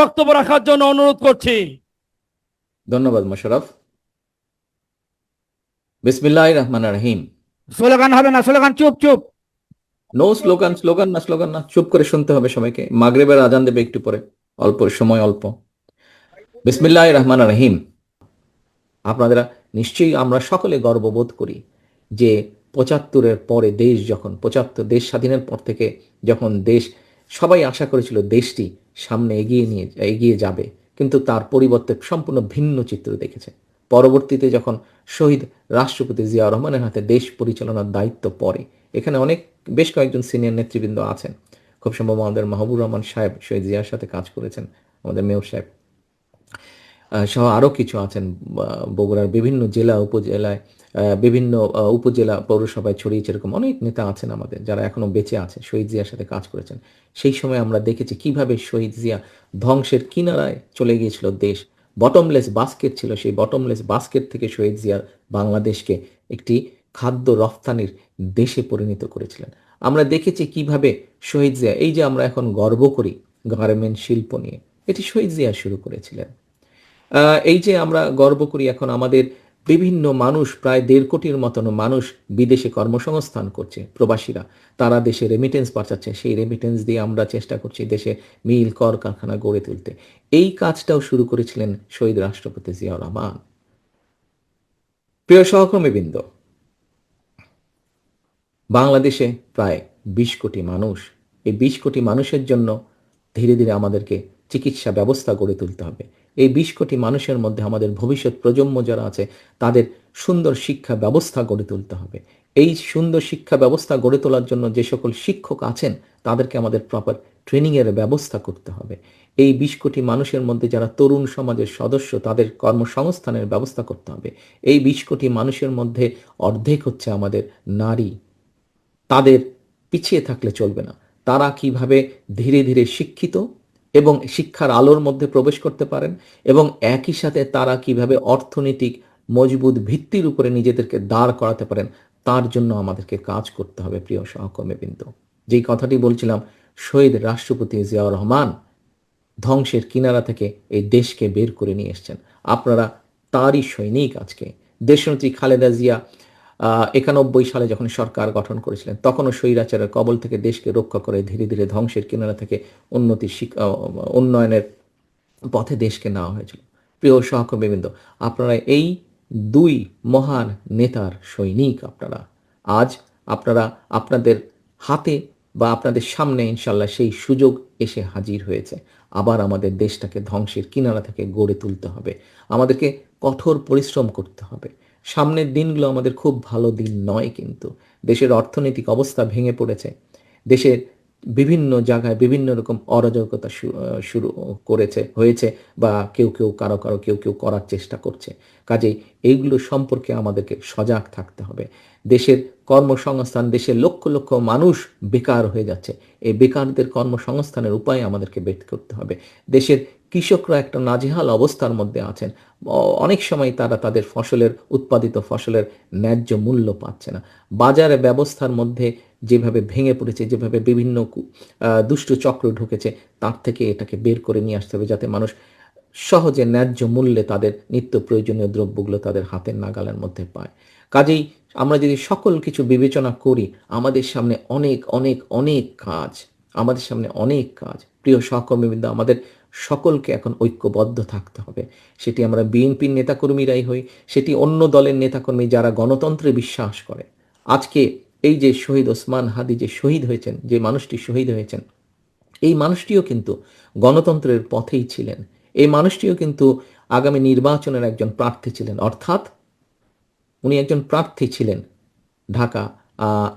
বক্তব্য রাখার জন্য অনুরোধ করছি। ধন্যবাদ মোশাররফ। বিসমিল্লাহির রহমানির রহিম। স্লোগান হবে না, স্লোগান চুপ চুপ। নো স্লোগান, স্লোগান না, চুপ করে শুনতে হবে সবাইকে। মাগরিবের আজান দেবে একটু পরে, অল্প সময় অল্প। বিসমিল্লাহির রহমানির রহিম। আপনারা নিশ্চয়ই, আমরা সকলে গর্ববোধ করি যে ৭৫-এর পরে দেশ যখন ৭৫ দেশ স্বাধীনের পর থেকে যখন দেশ, সবাই আশা করেছিল দেশটি সামনে এগিয়ে যাবে, কিন্তু তার পরিবর্তে সম্পূর্ণ ভিন্ন চিত্র দেখেছে। পরবর্তীতে যখন শহীদ রাষ্ট্রপতি জিয়াউর রহমানের হাতে দেশ পরিচালনার দায়িত্ব পড়ে, এখানে বেশ কয়েকজন সিনিয়র নেতৃবৃন্দ আছেন। খুব সম্ভব আমাদের মাহবুব রহমান সাহেব শহীদ জিয়ার সাথে কাজ করেছেন, আমাদের মেয়র সাহেব সহ আরও কিছু আছেন। বগুড়ার বিভিন্ন জেলা উপজেলায়, বিভিন্ন উপজেলা পৌরসভায় ছড়িয়েছে এরকম অনেক নেতা আছেন আমাদের, যারা এখনও বেঁচে আছে, শহীদ জিয়ার সাথে কাজ করেছেন। সেই সময় আমরা দেখেছি কিভাবে শহীদ জিয়া ধ্বংসের কিনারায় চলে গিয়েছিল দেশ। বটমলেস বাস্কেট ছিল, সেই বটমলেস বাস্কেট থেকে শহীদ জিয়া বাংলাদেশকে একটি খাদ্য রফতানির দেশে পরিণত করেছিলেন। আমরা দেখেছি কিভাবে শহীদ জিয়া, এই যে আমরা এখন গর্ব করি গার্মেন্ট শিল্প নিয়ে, এটি শহীদ জিয়া শুরু করেছিলেন। এই যে আমরা গর্ব করি এখন আমাদের বিভিন্ন মানুষ, প্রায় ১.৫ কোটির মতন মানুষ বিদেশে কর্মসংস্থান করছে, প্রবাসীরা, তারা দেশে রেমিটেন্স পাঠাচ্ছে, সেই রেমিটেন্স দিয়ে আমরা চেষ্টা করছি দেশে মিল কারখানা গড়ে তুলতে। এই কাজটাও শুরু করেছিলেন শহীদ রাষ্ট্রপতি জিয়াউর রহমান। প্রিয় সহকর্মীবৃন্দ, বাংলাদেশে প্রায় ২০ কোটি মানুষ। এই ২০ কোটি মানুষের জন্য ধীরে ধীরে আমাদেরকে চিকিৎসা ব্যবস্থা গড়ে তুলতে হবে। এই ২০ কোটি মানুষের মধ্যে আমাদের ভবিষ্যৎ প্রজন্ম যারা আছে তাদের সুন্দর শিক্ষা ব্যবস্থা গড়ে তুলতে হবে। এই সুন্দর শিক্ষা ব্যবস্থা গড়ে তোলার জন্য যে সকল শিক্ষক আছেন তাদেরকে আমাদের প্রপার ট্রেনিংয়ের ব্যবস্থা করতে হবে। এই ২০ কোটি মানুষের মধ্যে যারা তরুণ সমাজের সদস্য, তাদের কর্মসংস্থানের ব্যবস্থা করতে হবে। এই ২০ কোটি মানুষের মধ্যে অর্ধেক হচ্ছে আমাদের নারী। তাদের পিছিয়ে থাকলে চলবে না। তারা কিভাবে ধীরে ধীরে শিক্ষিত এবং শিক্ষার আলোর মধ্যে প্রবেশ করতে পারেন, এবং একই সাথে তারা কিভাবে অর্থনৈতিক মজবুত ভিত্তির উপরে নিজেদেরকে দাঁড় করাতে পারেন, তার জন্য আমাদেরকে কাজ করতে হবে। প্রিয় সহকর্মীবৃন্দ, যেই কথাটি বলছিলাম, শহীদ রাষ্ট্রপতি জিয়াউর রহমান ধ্বংসের কিনারা থেকে এই দেশকে বের করে নিয়ে এসছেন। আপনারা তারই সৈনিক। আজকে দেশনেত্রী খালেদা জিয়া ৯১ সালে যখন সরকার গঠন করেছিলেন, তখনও স্বৈরাচারের কবল থেকে দেশকে রক্ষা করে ধীরে ধীরে ধ্বংসের কিনারা থেকে উন্নয়নের পথে দেশকে নেওয়া হয়েছিল। প্রিয় সহকর্মীবৃন্দ, আপনারা এই দুই মহান নেতার সৈনিক। আজ আপনারা আপনাদের হাতে বা আপনাদের সামনে ইনশাল্লাহ সেই সুযোগ এসে হাজির হয়েছে। আবার আমাদের দেশটাকে ধ্বংসের কিনারা থেকে গড়ে তুলতে হবে। আমাদেরকে কঠোর পরিশ্রম করতে হবে। সামনের দিনগুলো আমাদের খুব ভালো দিন নয়, কিন্তু দেশের অর্থনৈতিক অবস্থা ভেঙে পড়েছে। দেশের বিভিন্ন জায়গায় বিভিন্ন রকম অরাজকতা শুরু হয়েছে, বা কেউ কেউ করার চেষ্টা করছে। কাজেই এইগুলো সম্পর্কে আমাদেরকে সজাগ থাকতে হবে। দেশের কর্মসংস্থান, দেশের লক্ষ লক্ষ মানুষ বেকার হয়ে যাচ্ছে, এই বেকারদের কর্মসংস্থানের উপায় আমাদেরকে বের করতে হবে। দেশের কৃষকরা একটা নাজেহাল অবস্থার মধ্যে আছেন। অনেক সময় তারা তাদের উৎপাদিত ফসলের ন্যায্য মূল্য পাচ্ছে না। বাজারে ব্যবস্থার মধ্যে যেভাবে ভেঙে পড়েছে, যেভাবে বিভিন্ন দুষ্ট চক্র ঢুকেছে, তার থেকে এটাকে বের করে নিয়ে আসতে হবে, যাতে মানুষ সহজে ন্যায্য মূল্যে তাদের নিত্য প্রয়োজনীয় দ্রব্যগুলো তাদের হাতের নাগালের মধ্যে পায়। কাজেই আমরা যদি সকল কিছু বিবেচনা করি, আমাদের সামনে অনেক অনেক অনেক কাজ, প্রিয় সহকর্মীবৃন্দ, আমাদের সকলকে এখন ঐক্যবদ্ধ থাকতে হবে। সেটি আমরা বিএনপির নেতাকর্মীরাই হই, সেটি অন্য দলের নেতাকর্মী যারা গণতন্ত্রে বিশ্বাস করে। আজকে এই যে শহীদ ওসমান হাদি যে শহীদ হয়েছেন, যে মানুষটি শহীদ হয়েছেন, এই মানুষটিও কিন্তু গণতন্ত্রের পথেই ছিলেন। এই মানুষটিও কিন্তু আগামী নির্বাচনের একজন প্রার্থী ছিলেন, অর্থাৎ উনি একজন প্রার্থী ছিলেন। ঢাকা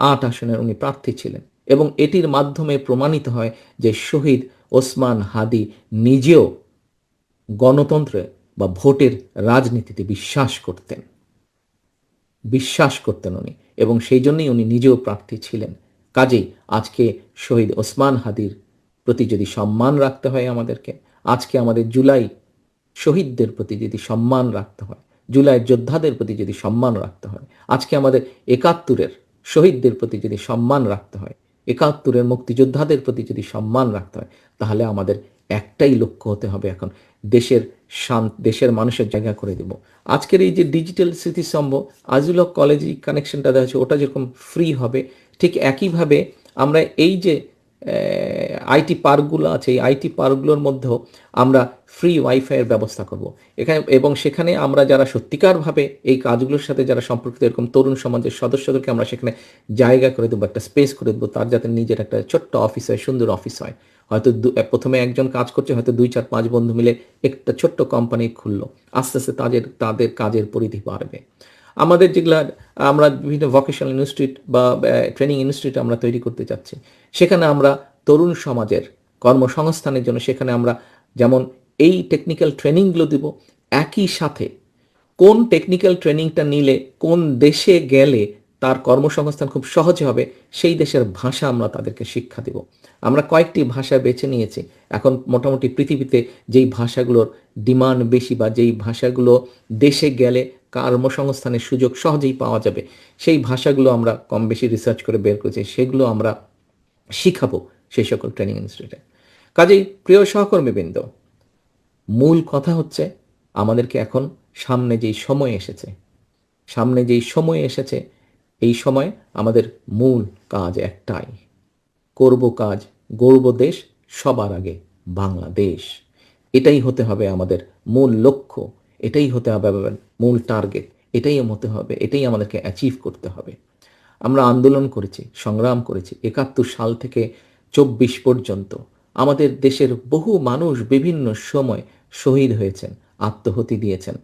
৮ আসনের উনি প্রার্থী ছিলেন, এবং এটির মাধ্যমে প্রমাণিত হয় যে শহীদ ওসমান হাদি নিজেও গণতন্ত্রে বা ভোটের রাজনীতিতে বিশ্বাস করতেন উনি, এবং সেই জন্যই উনি নিজেও প্রার্থী ছিলেন। কাজেই আজকে শহীদ ওসমান হাদির প্রতি যদি সম্মান রাখতে হয় আমাদেরকে, আজকে আমাদের জুলাই শহীদদের প্রতি যদি সম্মান রাখতে হয়, জুলাই যোদ্ধাদের প্রতি যদি সম্মান রাখতে হয়, আজকে আমাদের ৭১-এর শহীদদের প্রতি যদি সম্মান রাখতে হয়, একাত্তরের মুক্তিযোদ্ধাদের প্রতি যদি সম্মান রাখতে হয়, তাহলে আমাদের একটাই লক্ষ্য হতে হবে এখন, দেশের মানুষের জায়গা করে দেব। আজকের এই যে ডিজিটাল স্মৃতিস্তম্ভ, আজিজুল হক কলেজ কানেকশনটা দেওয়া হচ্ছে, ওটা যেরকম ফ্রি হবে, ঠিক একইভাবে আমরা এই যে আইটি পার্কগুলো আছে, এই আইটি পার্কগুলোর মধ্যেও আমরা ফ্রি ওয়াইফাইয়ের ব্যবস্থা করব এখানে, এবং সেখানে আমরা যারা সত্যিকারভাবে এই কাজগুলোর সাথে যারা সম্পর্কিত এরকম তরুণ সমাজের সদস্যদেরকে আমরা সেখানে জায়গা করে দেবো, একটা স্পেস করে দেবো, তার যাতে নিজের একটা ছোট্ট অফিস হয়, সুন্দর অফিস হয়। হয়তো প্রথমে একজন কাজ করছে, হয়তো 2 4 5 বন্ধু মিলে একটা ছোট্ট কোম্পানি খুললো, আস্তে আস্তে তাদের কাজের পরিধি বাড়বে। আমাদের যেগুলা আমরা বিভিন্ন ভোকেশনাল ইনস্টিটিউট বা ট্রেনিং ইনস্টিটিউট আমরা তৈরি করতে চাচ্ছি, সেখানে আমরা তরুণ সমাজের কর্মসংস্থানের জন্য সেখানে আমরা যেমন এই টেকনিক্যাল ট্রেনিংগুলো দিব, একই সাথে কোন টেকনিক্যাল ট্রেনিংটা নিলে কোন দেশে গেলে তার কর্মসংস্থান খুব সহজে হবে, সেই দেশের ভাষা আমরা তাদেরকে শিক্ষা দেব। আমরা কয়েকটি ভাষা বেছে নিয়েছি, এখন মোটামুটি পৃথিবীতে যেই ভাষাগুলোর ডিমান্ড বেশি বা যেই ভাষাগুলো দেশে গেলে কর্মসংস্থানের সুযোগ সহজেই পাওয়া যাবে, সেই ভাষাগুলো আমরা কম বেশি রিসার্চ করে বের করেছি, সেগুলো আমরা শিখাবো সেই সকল ট্রেনিং ইনস্টিটিউটে। কাজেই প্রিয় সহকর্মীবৃন্দ, মূল কথা হচ্ছে আমাদেরকে এখন সামনে যেই সময় এসেছে, এই সময় আমাদের মূল কাজ একটাই, করব কাজ, গড়ব দেশ, সবার আগে বাংলাদেশ। এটাই হতে হবে আমাদের মূল লক্ষ্য, এটাই হতে হবে আমাদের মূল টার্গেট, এটাই হতে হবে, এটাই আমাদেরকে অ্যাচিভ করতে হবে। আমরা আন্দোলন করেছি, সংগ্রাম করেছি 71 সাল থেকে 24 পর্যন্ত। আমাদের দেশের বহু মানুষ বিভিন্ন সময় শহীদ হয়েছেন, আত্মহতি দিয়েছেন,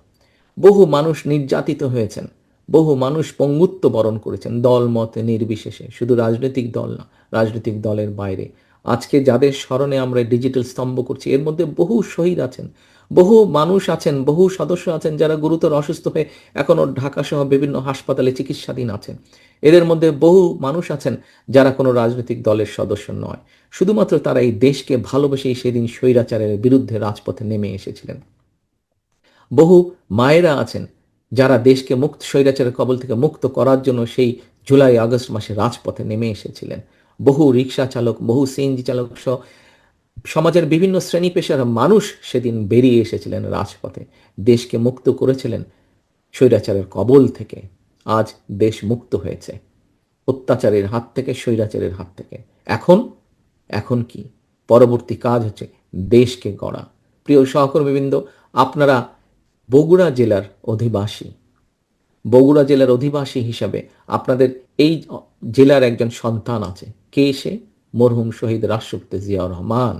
বহু মানুষ নির্যাতিত হয়েছেন, বহু মানুষ পঙ্গুত্ব বরণ করেছেন, দল মত নির্বিশেষে, শুধু রাজনৈতিক দল না, রাজনৈতিক দলের বাইরে। আজকে যাদের স্মরণে আমরা ডিজিটাল স্তম্ভ করছি, এর মধ্যে বহু শহীদ আছেন, বহু মানুষ আছেন, বহু সদস্য আছেন যারা গুরুতর অসুস্থ হয়ে এখনও ঢাকা সহ বিভিন্ন হাসপাতালে চিকিৎসাধীন আছেন। এদের মধ্যে বহু মানুষ আছেন যারা কোনো রাজনৈতিক দলের সদস্য নয়, শুধুমাত্র তারা এই দেশকে ভালোবেসেই সেদিন স্বৈরাচারের বিরুদ্ধে রাজপথে নেমে এসেছিলেন। বহু মায়েরা আছেন যারা দেশকে স্বৈরাচারের কবল থেকে মুক্ত করার জন্য সেই জুলাই আগস্ট মাসে রাজপথে নেমে এসেছিলেন। বহু রিক্সা চালক, বহু সিএনজি চালক সহ সমাজের বিভিন্ন শ্রেণী পেশার মানুষ সেদিন বেরিয়ে এসেছিলেন রাজপথে, দেশকে মুক্ত করেছিলেন স্বৈরাচারের কবল থেকে। আজ দেশ মুক্ত হয়েছে অত্যাচারের হাত থেকে, স্বৈরাচারের হাত থেকে। এখন কি পরবর্তী কাজ হচ্ছে দেশকে গড়া। প্রিয় সহকর্মীবৃন্দ, আপনারা বগুড়া জেলার অধিবাসী হিসাবে আপনাদের এই জেলার একজন সন্তান আছে। কে সে? মরহুম শহীদ রাষ্ট্রপতি জিয়াউর রহমান।